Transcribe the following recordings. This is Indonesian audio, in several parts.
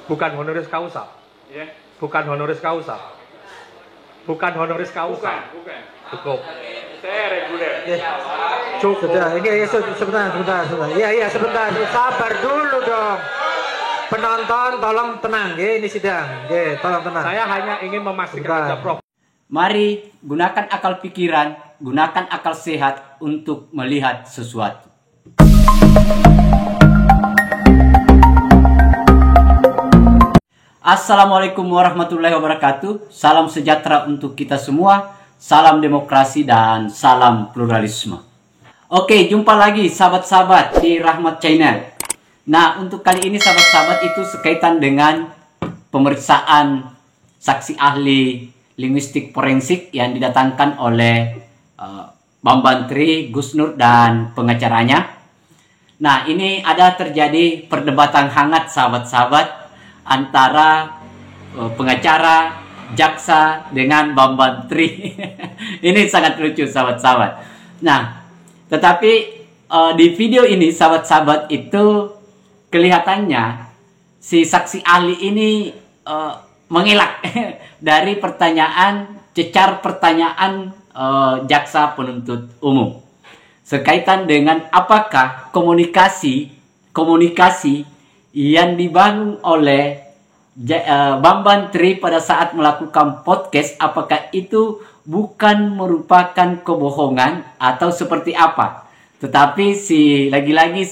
Bukan honoris causa. Ya. Bukan honoris causa. Bukan honoris causa. Bukan. Cukup. Saya reguler. Cukup. Sudah, ini sebentar. Iya, sebentar. Sabar dulu dong. Penonton tolong tenang, ini sidang. Tolong tenang. Saya hanya ingin memastikan aja, Prof. Mari gunakan akal pikiran, gunakan akal sehat untuk melihat sesuatu. Assalamualaikum warahmatullahi wabarakatuh. Salam sejahtera untuk kita semua. Salam demokrasi dan salam pluralisme. Oke, jumpa lagi sahabat-sahabat di Rahmat Channel. Nah, untuk kali ini sahabat-sahabat itu sekaitan dengan pemeriksaan saksi ahli linguistik forensik yang didatangkan oleh Bambang Tri, Gus Nur dan pengacaranya. Nah, ini ada terjadi perdebatan hangat sahabat-sahabat antara pengacara, jaksa dengan Bambang Tri. Ini sangat lucu sahabat-sahabat. Nah, tetapi di video ini sahabat-sahabat itu kelihatannya si saksi ahli ini mengelak dari cecar pertanyaan jaksa penuntut umum sekaitan dengan apakah komunikasi yang dibangun oleh Bambang Tri pada saat melakukan podcast, apakah itu bukan merupakan kebohongan atau seperti apa. Tetapi lagi-lagi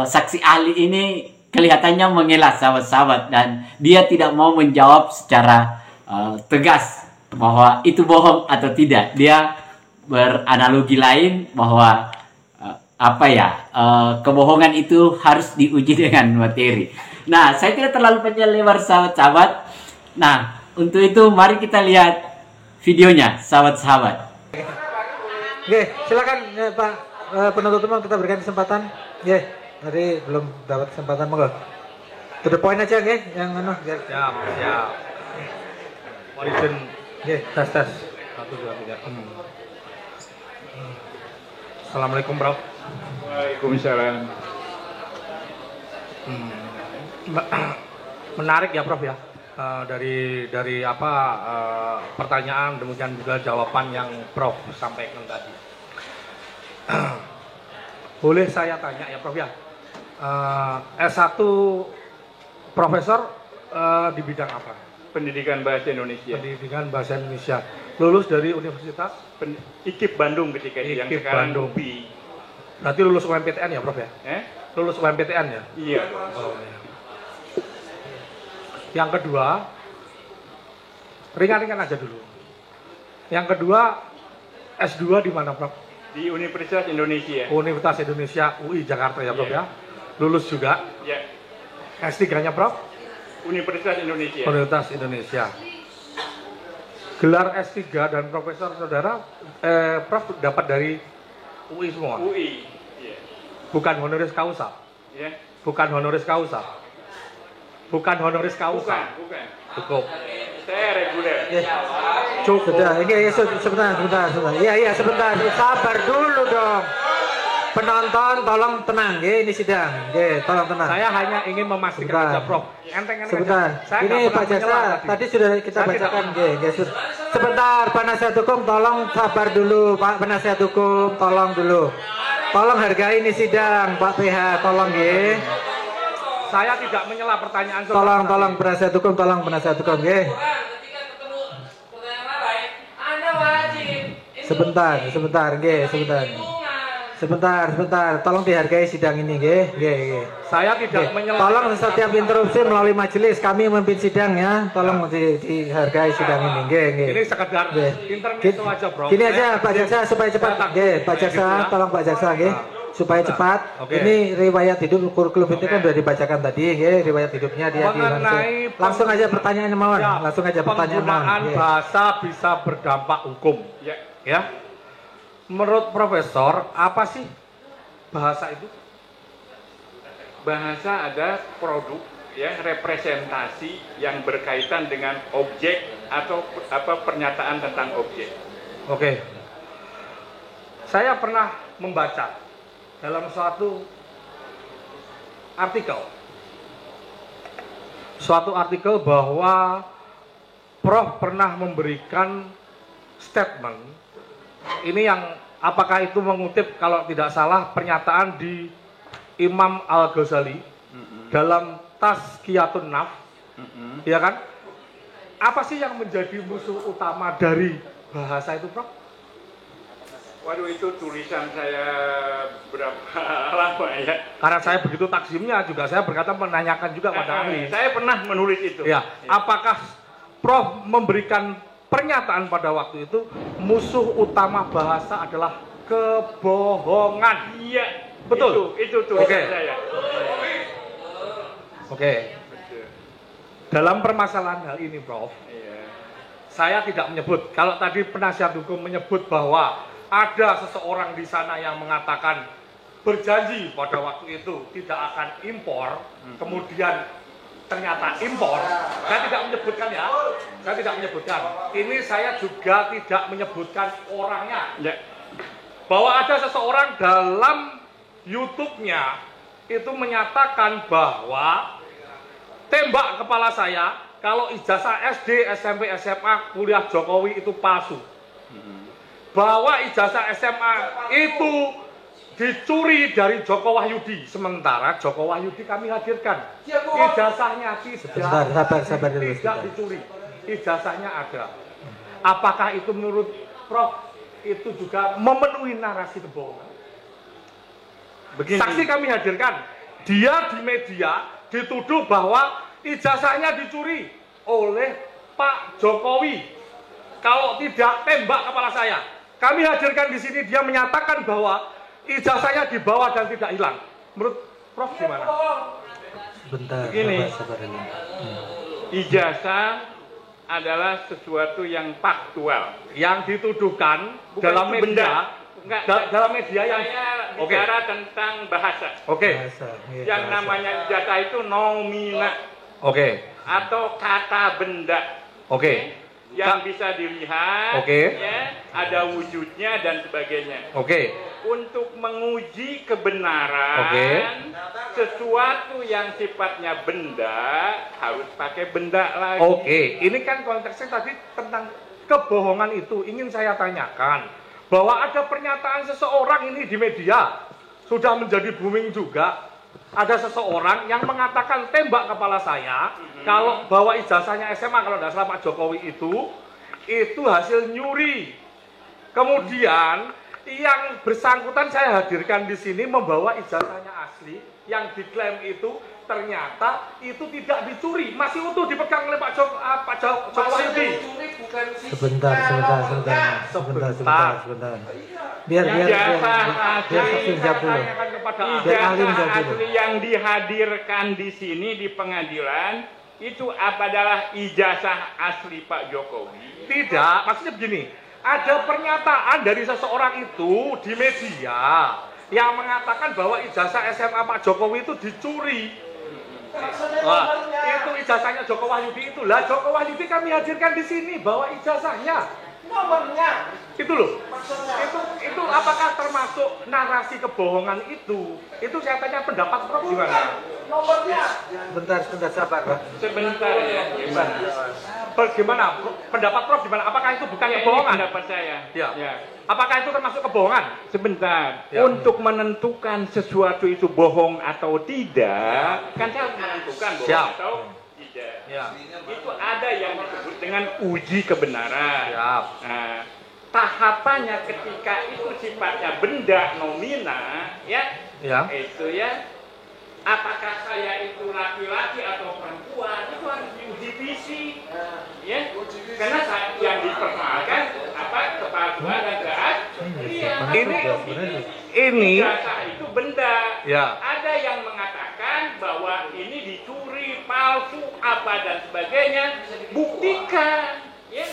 saksi ahli ini kelihatannya mengelak sahabat-sahabat, dan dia tidak mau menjawab secara tegas bahwa itu bohong atau tidak. Dia beranalogi lain bahwa kebohongan itu harus diuji dengan materi. Nah, saya tidak terlalu panjang lebar sahabat-sahabat. Nah, untuk itu mari kita lihat videonya sahabat-sahabat. Oke, silakan Pak penuntut umum, kita berikan kesempatan. Tadi belum dapat kesempatan, monggo. To the point aja, yang biar. Siap. Mohon izin. Tes. 1, 2, 3. Assalamualaikum, Prof. Waalaikumsalam. Menarik ya, Prof ya. Dari pertanyaan, demikian juga jawaban yang Prof sampaikan tadi. Boleh saya tanya ya, Prof ya. S1 profesor di bidang apa? Pendidikan Bahasa Indonesia. Pendidikan Bahasa Indonesia. Lulus dari Universitas IKIP Bandung ketika itu, yang sekarang Bandung. UPI. Berarti lulus UMPTN ya, Prof ya? Lulus UMPTN ya? Iya. Oh, ya. Yang kedua, ringan-ringan aja dulu. Yang kedua, S2 di mana, Prof? Di Universitas Indonesia. Universitas Indonesia UI Jakarta ya, Prof ya? Lulus juga. Ya. S3-nya, Prof? Universitas Indonesia. Universitas Indonesia. Gelar S3 dan profesor saudara, Prof dapat dari UI semua? UI. Ya. Bukan honoris causa? Ya. Bukan honoris causa? Bukan honoris causa? Bukan. Cukup. Saya reguler. Cukup. Sudah, ini sebentar. Iya, sebentar. Sabar dulu dong. Penonton tolong tenang, ini sidang. Tolong tenang. Saya hanya ingin memastikan aja, Prof. Enteng-enteng Sebentar. aja. Ini Pak Jaksa, tadi sudah kita bacakan. Sebentar, penasihat hukum tolong sabar dulu. Pak penasihat hukum, tolong dulu. Tolong hargai ini sidang, Pak PH, tolong Saya tidak menyela pertanyaan Tolong penasihat hukum, Sebentar. Tolong dihargai sidang ini, Saya tidak menyela. Tolong setiap interupsi melalui majelis, kami memimpin sidang ya. Tolong dihargai sidang ini, Ini sekedar intermezzo aja, Bro. Gini aja Pak Jaksa supaya cepat. Pak Jaksa, tolong Pak Jaksa, supaya cepat. Ini riwayat hidup kurikulum itu kan sudah dibacakan tadi, riwayat hidupnya dia langsung aja pertanyaan mawon. Penggunaan bahasa bisa berdampak hukum. Ya. Menurut Profesor, apa sih bahasa itu? Bahasa ada produk, representasi yang berkaitan dengan objek atau pernyataan tentang objek. Oke. Saya pernah membaca dalam suatu artikel suatu artikel bahwa Prof pernah memberikan statement. Ini yang apakah itu mengutip kalau tidak salah pernyataan di Imam Al-Ghazali dalam Tazkiyatun Nafs, ya kan? Apa sih yang menjadi musuh utama dari bahasa itu, Prof? Waduh, itu tulisan saya berapa lama ya? Karena saya begitu takzimnya juga saya berkata menanyakan juga pada ahli. Saya pernah menulis itu. Ya, apakah Prof memberikan pernyataan pada waktu itu musuh utama bahasa adalah kebohongan? Iya, betul. Itu tulisan Oke. saya. Oke. Betul. Dalam permasalahan hal ini, Prof, Iya. saya tidak menyebut. Kalau tadi penasihat hukum menyebut bahwa ada seseorang di sana yang mengatakan berjanji pada waktu itu tidak akan impor, kemudian ternyata impor. Saya tidak menyebutkan ya. Saya tidak menyebutkan. Ini saya juga tidak menyebutkan orangnya. Ya. Bahwa ada seseorang dalam YouTube-nya itu menyatakan bahwa tembak kepala saya kalau ijazah SD, SMP, SMA, kuliah Jokowi itu palsu. Bahwa ijazah SMA itu dicuri dari Joko Wahyudi, sementara Joko Wahyudi kami hadirkan ijazahnya Sabar dulu, tidak dicuri, ijazahnya ada. Apakah itu menurut Prof itu juga memenuhi narasi kebohongan? Begini. Saksi kami hadirkan, dia di media dituduh bahwa ijazahnya dicuri oleh Pak Jokowi. Kalau tidak tembak kepala saya. Kami hadirkan di sini, dia menyatakan bahwa ijazahnya dibawa dan tidak hilang. Menurut Prof gimana? Bentar, Begini. sabar dulu. Ijazah adalah sesuatu yang faktual. Yang dituduhkan Bukan dalam itu media, Enggak, dalam media yang saya bicara tentang bahasa. Oke. Bahasa, iya, Yang bahasa. namanya ijazah itu nomina Oke. atau kata benda. Oke. Yang bisa dilihat, Oke. ya, ada wujudnya dan sebagainya. Oke. Untuk menguji kebenaran Oke. sesuatu yang sifatnya benda harus pakai benda lagi. Oke, ini kan konteksnya tadi tentang kebohongan itu ingin saya tanyakan bahwa ada pernyataan seseorang ini di media sudah menjadi booming juga. Ada seseorang yang mengatakan tembak kepala saya kalau bahwa ijazahnya SMA kalau tidak salah Pak Jokowi itu hasil nyuri. Kemudian yang bersangkutan saya hadirkan di sini membawa ijazahnya asli yang diklaim itu ternyata itu tidak dicuri, masih utuh dipegang oleh Pak Jokowi. Sebentar. Biar saksi jawab dulu. Ijazah asli yang dihadirkan di sini di pengadilan itu adalah ijazah asli Pak Jokowi. Tidak, maksudnya begini, ada pernyataan dari seseorang itu di media yang mengatakan bahwa ijazah SMA Pak Jokowi itu dicuri. Wah, itu ijazahnya Joko Wahyudi itu. Lah Joko Wahyudi kami hadirkan di sini bahwa ijazahnya nomornya itu loh. Itu apakah termasuk narasi kebohongan itu? Itu saya tanya pendapat Prof gimana? Nomornya. Bentar, sabar, Pak. Sebentar ya. Bagaimana pendapat Prof gimana? Apakah itu bukan Ya, ini kebohongan? pendapat saya. Ya. Ya. Apakah itu termasuk kebohongan? Sebentar, Ya. untuk menentukan sesuatu itu bohong atau tidak, kan saya harus menentukan bohong Siap. atau tidak. Ya. Itu ada yang disebut dengan uji kebenaran. Siap. Nah, tahapannya ketika itu sifatnya benda nomina, ya, Ya. itu ya, apakah saya itu laki-laki atau perempuan itu harus diuji fisik, ya, karena yang dipersoalkan apa kepalsuan dan Ini ijazah itu benda. Ya. Ada yang mengatakan bahwa ini dicuri, palsu, apa dan sebagainya. Buktikan, ya.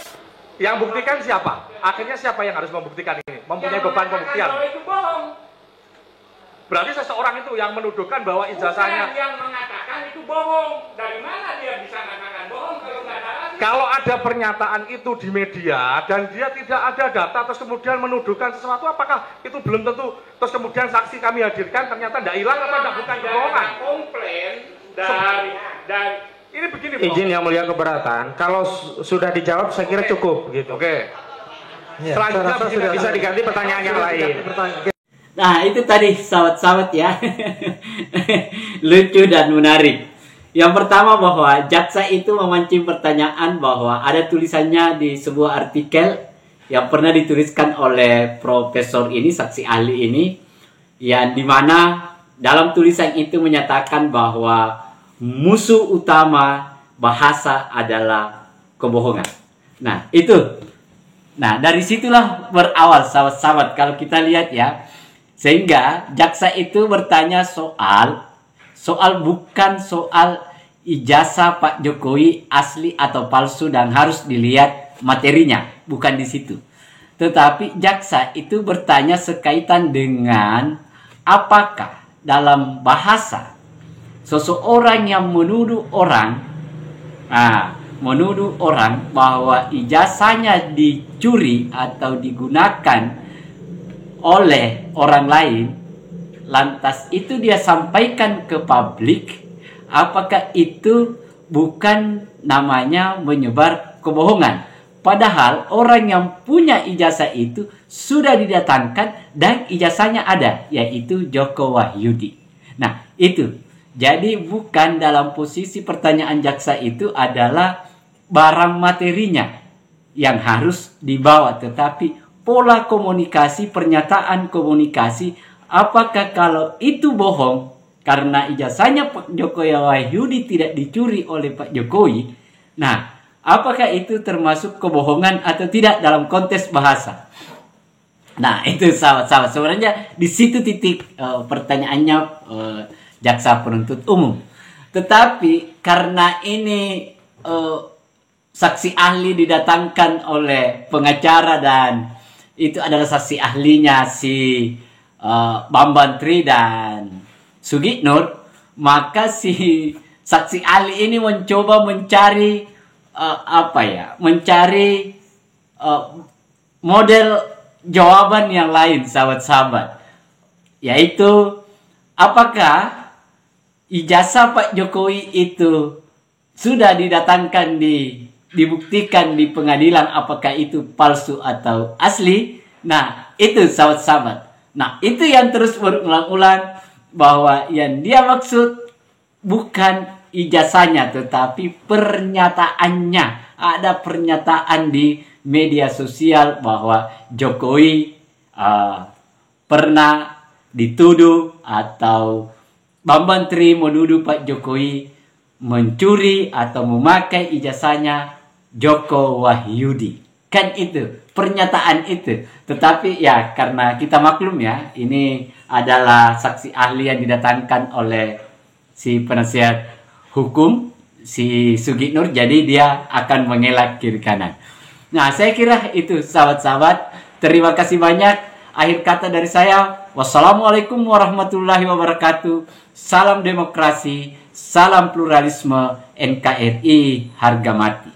yang buktikan siapa? Akhirnya siapa yang harus membuktikan ini? Mempunyai beban pembuktian. Bahwa itu bohong. Berarti seseorang itu yang menuduhkan bahwa Bukan ijazahnya. yang mengatakan itu bohong. Dari mana dia bisa mengatakan bohong kalau nggak ada alat? Kalau ada pernyataan itu di media dan dia tidak ada data terus kemudian menuduhkan sesuatu, apakah itu belum tentu terus kemudian saksi kami hadirkan ternyata tidak hilang apa tidak bukan kebohongan? Komplain dari Ini begini, Prof. Izin Yang Mulia keberatan. Kalau sudah dijawab saya kira cukup gitu. Oke. Ya, Selanjutnya saya rasa bisa diganti pertanyaan yang lain. Nah, itu tadi sahabat-sahabat ya. Lucu dan menarik. Yang pertama bahwa jaksa itu memancing pertanyaan bahwa ada tulisannya di sebuah artikel yang pernah dituliskan oleh profesor ini, saksi ahli ini, yang dimana dalam tulisan itu menyatakan bahwa musuh utama bahasa adalah kebohongan. Nah, itu. Nah, dari situlah berawal sahabat-sahabat kalau kita lihat ya. Sehingga jaksa itu bertanya soal bukan soal ijazah Pak Jokowi asli atau palsu dan harus dilihat materinya, bukan di situ. Tetapi jaksa itu bertanya sekaitan dengan apakah dalam bahasa seseorang yang menuduh orang bahwa ijazahnya dicuri atau digunakan oleh orang lain, lantas itu dia sampaikan ke publik, apakah itu bukan namanya menyebar kebohongan? Padahal orang yang punya ijazah itu sudah didatangkan dan ijazahnya ada, yaitu Joko Wahyudi. Nah, itu. Jadi bukan dalam posisi pertanyaan jaksa itu adalah barang materinya yang harus dibawa, tetapi pola komunikasi, pernyataan komunikasi, apakah kalau itu bohong karena ijazahnya Pak Jokowi Wahyudi tidak dicuri oleh Pak Jokowi. Nah, apakah itu termasuk kebohongan atau tidak dalam konteks bahasa? Nah, itu sahabat-sahabat. Sebenarnya di situ titik pertanyaannya jaksa penuntut umum. Tetapi karena ini saksi ahli didatangkan oleh pengacara dan itu adalah saksi ahlinya si Bambang Tri dan Sugitnur, maka si saksi ahli ini mencoba mencari model jawaban yang lain, sahabat-sahabat, yaitu apakah ijazah Pak Jokowi itu sudah didatangkan dibuktikan di pengadilan, apakah itu palsu atau asli. Nah, itu sahabat-sahabat. Nah, itu yang terus berulang-ulang bahwa yang dia maksud bukan ijazahnya tetapi pernyataannya. Ada pernyataan di media sosial bahwa Jokowi pernah dituduh atau Bambang Tri menuduh Pak Jokowi mencuri atau memakai ijazahnya Joko Wahyudi. Kan itu pernyataan itu. Tetapi ya karena kita maklum ya, ini adalah saksi ahli yang didatangkan oleh si penasihat hukum si Sugitnur, jadi dia akan mengelak kiri kanan. Nah, saya kira itu sahabat-sahabat. Terima kasih banyak. Akhir kata dari saya, wassalamualaikum warahmatullahi wabarakatuh. Salam demokrasi, salam pluralisme, NKRI harga mati.